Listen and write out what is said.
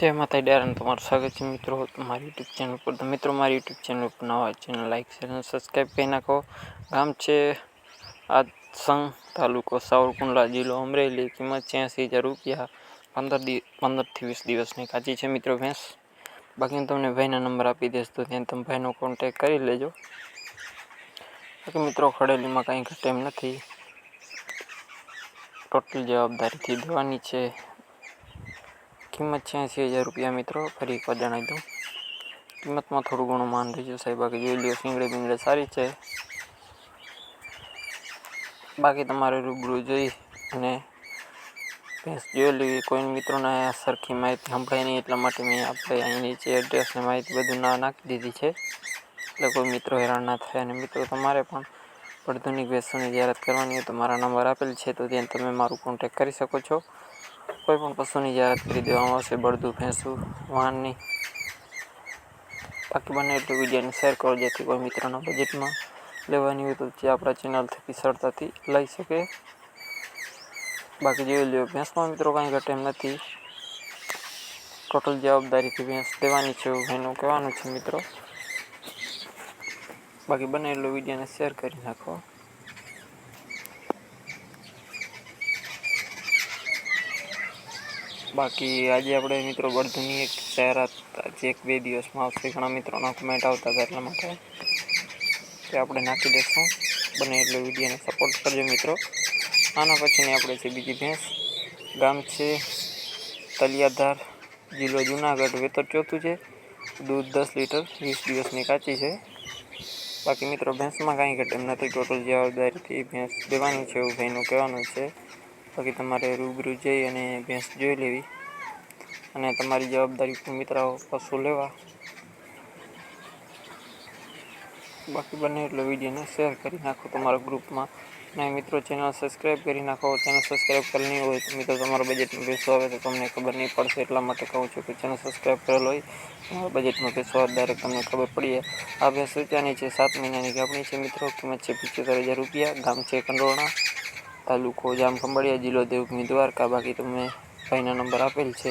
જય માતા ડાયરાને તમારું સ્વાગત છે મિત્રો મારી યુટ્યુબ ચેનલ પર. તો મિત્રો મારી યુટ્યુબ ચેનલ પર નવા ચેનલ લાઈક શેર અને સબસ્ક્રાઈબ કરી નાખો. ગામ છે આદસંગ, તાલુકો સાવરકુંડલા, જિલ્લો અમરેલી. કિંમત 86,000 રૂપિયા. 15થી 20 દિવસની કાચી છે મિત્રો ભેંસ. બાકી તમને ભાઈના નંબર આપી દઈશ, તો ત્યાં તમે ભાઈનો કોન્ટેક કરી લેજો. બાકી મિત્રો ખડેલીમાં કંઈ ઘટે એમ નથી, ટોટલ જવાબદારીથી દેવાની છે. કિંમત 86,000 રૂપિયા મિત્રો. ફરી એકવાર જણાવી દઉં, કિંમતમાં થોડું ઘણું માન રહીશું સાહેબ. બાકી જોઈ લો, શીંગડે બીંગડે સારી છે. બાકી તમારે રૂબરૂ જોઈ અને ભેંસ જોઈ લેવી. કોઈ મિત્રોને સરખી માહિતી સંભળાય નહીં, એટલા માટે મેં આપણે અહીં નીચે એડ્રેસ ને માહિતી બધું નાખી દીધી છે, એટલે કોઈ મિત્રો હેરાન ના થાય. અને મિત્રો તમારે પણ પડધુની ભેંસોની જાહેરાત કરવાની હોય તો મારા નંબર આપેલ છે, તો ત્યાં તમે મારું કોન્ટેક કરી શકો છો. કોઈ પણ પશુની જાહેરાત કરી દેવામાં આવશે, બળદું ભેંસું વાહનની. બાકી બને એટલું વિડીયોને શેર કરો, જેથી કોઈ મિત્રોના બજેટમાં લેવાની હોય તો જે આપણા ચેનલ થકી સરળતાથી લઈ શકે. બાકી જોઈ લો, ભેંસમાં મિત્રો કાંઈ ઘટે એમ નથી, ટોટલ જવાબદારીથી ભેંસ દેવાની છે એવું ભાઈનું કહેવાનું છે મિત્રો. બાકી બને એટલું વિડીયોને શેર કરી નાખો. બાકી આજે આપણે મિત્રો બળદની એક જાહેરાત આજે 1-2 દિવસમાં આવશે. ઘણા મિત્રોના કમેન્ટ આવતા હતા, એટલા માટે તે આપણે નાખી દઈશું. બને એટલો વિડીયોને સપોર્ટ કરજો મિત્રો. આના પછીની આપણે છે બીજી ભેંસ. ગામ છે તલિયાધાર, જિલ્લો જુનાગઢ. વેતર ચોથું છે. દૂધ 10 લીટર, 20 દિવસની કાચી છે. બાકી મિત્રો ભેંસમાં કાંઈ ઘટે એમ નથી, ટોટલ જવાબદારીથી ભેંસ દેવાની છે એવું ભાઈનું કહેવાનું છે. બાકી તમારે રૂબરૂ જઈ અને ભેંસ જોઈ લેવી અને તમારી જવાબદારી પર મિત્રો પશુ લેવા. બાકી બને એટલો વિડીયોને શેર કરી નાખો તમારા ગ્રુપમાં. અને મિત્રો ચેનલ સબસ્ક્રાઈબ કરી નાખો. ચેનલ સબસ્ક્રાઈબ કરેલી હોય તો મિત્રો તમારા બજેટમાં ભેંસો આવે તો તમને ખબર નહીં પડશે, એટલા માટે કહું છું કે ચેનલ સબસ્ક્રાઈબ કરેલો હોય તમારા બજેટમાં ભેંસો આવે ડાયરેક્ટ તમને ખબર પડી. આ ભેંસ વેચાની છે, 7 મહિનાની ગાભણી છે મિત્રો. કિંમત છે 75,000 રૂપિયા. ગામ છે કંડોરણા, તાલુકો જામખંભાળિયા, જિલ્લો દેવભૂમિ દ્વારકા. બાકી તમે ભાઈના નંબર આપેલ છે,